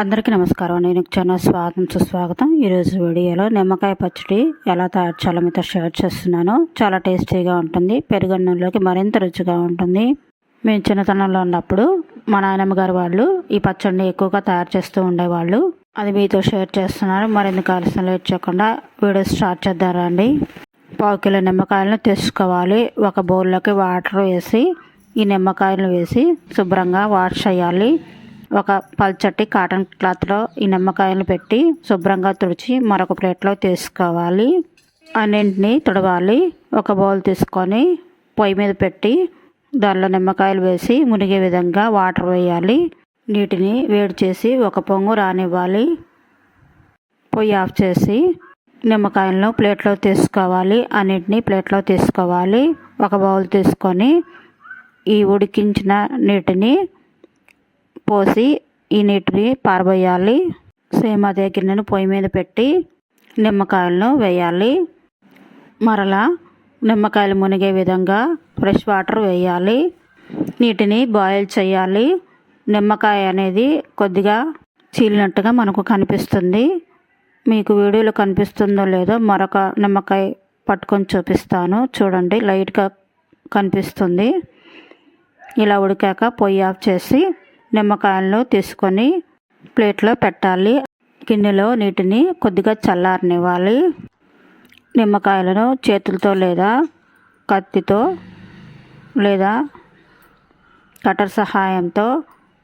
అందరికీ నమస్కారం. నేను స్వాగతం సుస్వాగతం. ఈరోజు వీడియోలో నిమ్మకాయ పచ్చడి ఎలా తయారు చేయాలో మీతో షేర్ చేస్తున్నాను. చాలా టేస్టీగా ఉంటుంది. పెరుగన్నంలోకి మరింత రుచిగా ఉంటుంది. మేము చిన్నతనంలో ఉన్నప్పుడు మా నాయనమ్మ గారు వాళ్ళు ఈ పచ్చడిని ఎక్కువగా తయారు చేస్తూ ఉండేవాళ్ళు. అది మీతో షేర్ చేస్తున్నాను. మరెందుకు ఆలస్యం లేట్ చేయకుండా వీడియో స్టార్ట్ చేద్దాం రండి. 1/2 కిలో నిమ్మకాయలను తీసుకోవాలి. ఒక బౌల్లోకి వాటర్ వేసి ఈ నిమ్మకాయలు వేసి శుభ్రంగా వాష్ చేయాలి. ఒక పల్చటి కాటన్ క్లాత్లో ఈ నిమ్మకాయలు పెట్టి శుభ్రంగా తుడిచి మరొక ప్లేట్లో తీసుకోవాలి. అన్నింటినీ తుడవాలి. ఒక బౌల్ తీసుకొని పొయ్యి మీద పెట్టి దానిలో నిమ్మకాయలు వేసి మునిగే విధంగా వాటర్ వేయాలి. నీటిని వేడి చేసి ఒక పొంగు రానివ్వాలి. పొయ్యి ఆఫ్ చేసి నిమ్మకాయలను ప్లేట్లో తీసుకోవాలి. అన్నింటినీ ప్లేట్లో తీసుకోవాలి. ఒక బౌల్ తీసుకొని ఈ ఉడికించిన నీటిని పోసి ఈ నీటిని పారబోయాలి. సేమ్ అదే గిన్నెను పొయ్యి మీద పెట్టి నిమ్మకాయలను వేయాలి. మరలా నిమ్మకాయలు మునిగే విధంగా ఫ్రెష్ వాటర్ వేయాలి. నీటిని బాయిల్ చేయాలి. నిమ్మకాయ అనేది కొద్దిగా చీలినట్టుగా మనకు కనిపిస్తుంది. మీకు వీడియోలో కనిపిస్తుందో లేదో మరొక నిమ్మకాయ పట్టుకొని చూపిస్తాను. చూడండి, లైట్గా కనిపిస్తుంది. ఇలా ఉడికాక పొయ్యి ఆఫ్ చేసి నిమ్మకాయలను తీసుకొని ప్లేట్లో పెట్టాలి. గిన్నెలో నీటిని కొద్దిగా చల్లారనివ్వాలి. నిమ్మకాయలను చేతులతో లేదా కత్తితో లేదా కటర్ సహాయంతో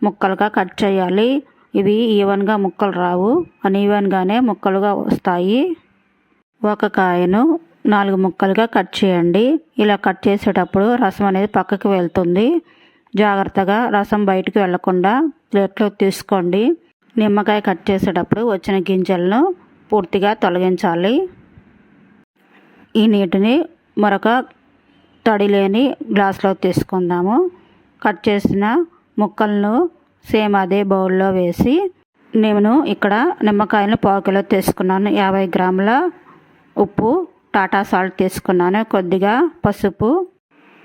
ముక్కలుగా కట్ చేయాలి. ఇవి ఈవెన్గా ముక్కలు రావు, అన్ఈవెన్గానే ముక్కలుగా వస్తాయి. ఒక కాయను 4 ముక్కలుగా కట్ చేయండి. ఇలా కట్ చేసేటప్పుడు రసం అనేది పక్కకి వెళ్తుంది. జాగ్రత్తగా రసం బయటికి వెళ్లకుండా ప్లేట్లో తీసుకోండి. నిమ్మకాయ కట్ చేసేటప్పుడు వచ్చిన గింజలను పూర్తిగా తొలగించాలి. ఈ నీటిని మరొక తడి లేని గ్లాసులో తీసుకుందాము. కట్ చేసిన ముక్కలను సేమ్ అదే బౌల్లో వేసి నేను ఇక్కడ నిమ్మకాయలను 1/2 కిలో తీసుకున్నాను. 50 గ్రాముల ఉప్పు, టాటా సాల్ట్ తీసుకున్నాను. కొద్దిగా పసుపు,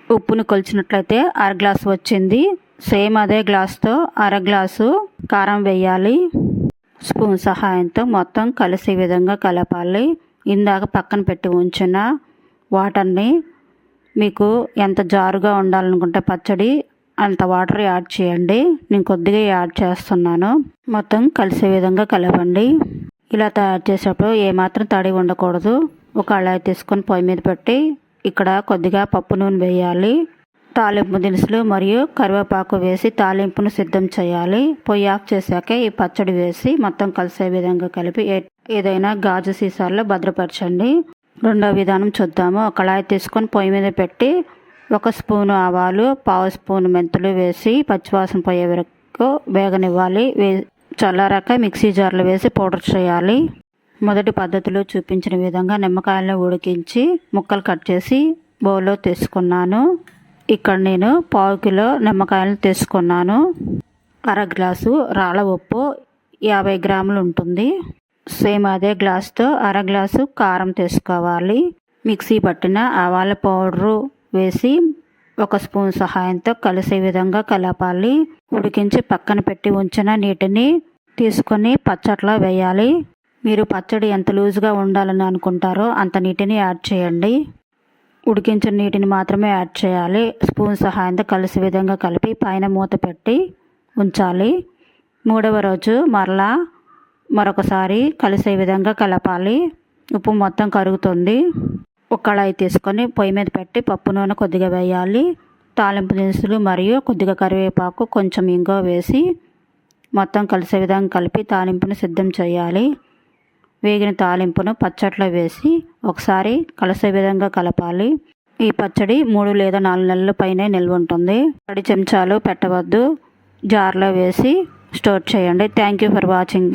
ఉప్పును కొలిచినట్లయితే 1/2 గ్లాసు వచ్చింది. సేమ్ అదే గ్లాసుతో 1/2 గ్లాసు కారం వేయాలి. స్పూన్ సహాయంతో మొత్తం కలిసే విధంగా కలపాలి. ఇందాక పక్కన పెట్టి ఉంచిన వాటర్ని మీకు ఎంత జారుగా ఉండాలనుకుంటే పచ్చడి అంత వాటర్ యాడ్ చేయండి. నేను కొద్దిగా యాడ్ చేస్తున్నాను. మొత్తం కలిసే విధంగా కలపండి. ఇలా తయారు చేసేటప్పుడు ఏమాత్రం తడి ఉండకూడదు. ఒక కళాయి తీసుకొని పొయ్యి మీద పెట్టి ఇక్కడ కొద్దిగా పప్పు నూనె వేయాలి. తాలింపు దినుసులు మరియు కరివేపాకు వేసి తాలింపును సిద్ధం చేయాలి. పొయ్యి ఆఫ్ చేశాక ఈ పచ్చడి వేసి మొత్తం కలిసే విధంగా కలిపి ఏదైనా గాజు సీసాల్లో భద్రపరచండి. రెండో విధానం చూద్దాము. ఒక కళాయి తీసుకొని పొయ్యి మీద పెట్టి 1 స్పూను ఆవాలు, 1/2 స్పూను మెంతులు వేసి పచ్చివాసన పోయే వరకు వేగనివ్వాలి. చల్లారాక మిక్సీ జార్లో వేసి పౌడర్ చేయాలి. మొదటి పద్ధతిలో చూపించిన విధంగా నిమ్మకాయలను ఉడికించి ముక్కలు కట్ చేసి బౌల్లో తీసుకున్నాను. ఇక్కడ నేను 1/2 కిలో నిమ్మకాయలను తీసుకున్నాను. 1/2 గ్లాసు రాళ్ళ ఉప్పు 50 గ్రాములు ఉంటుంది. సేమ్ అదే గ్లాసుతో 1/2 గ్లాసు కారం తీసుకోవాలి. మిక్సీ పట్టిన ఆవాల పౌడరు వేసి 1 స్పూన్ సహాయంతో కలిసే విధంగా కలపాలి. ఉడికించి పక్కన పెట్టి ఉంచిన నీటిని తీసుకొని పచ్చట్లో వేయాలి. మీరు పచ్చడి ఎంత లూజుగా ఉండాలని అనుకుంటారో అంత నీటిని యాడ్ చేయండి. ఉడికించిన నీటిని మాత్రమే యాడ్ చేయాలి. స్పూన్ సహాయంతో కలిసే విధంగా కలిపి పైన మూత పెట్టి ఉంచాలి. 3వ రోజు మరొకసారి కలిసే విధంగా కలపాలి. ఉప్పు మొత్తం కరుగుతుంది. ఒక కళాయి తీసుకొని పొయ్యి మీద పెట్టి పప్పు నూనె కొద్దిగా వేయాలి. తాలింపు దినుసులు మరియు కొద్దిగా కరివేపాకు, కొంచెం ఇంగువ వేసి మొత్తం కలిసే విధంగా కలిపి తాలింపును సిద్ధం చేయాలి. వేగిన తాలింపును పచ్చట్లో వేసి ఒకసారి కలిసే విధంగా కలపాలి. ఈ పచ్చడి 3 లేదా 4 నెలల పైనే నిల్వ ఉంటుంది. తడి చెంచాలు పెట్టవద్దు. జార్లో వేసి స్టోర్ చేయండి. Thank you for watching.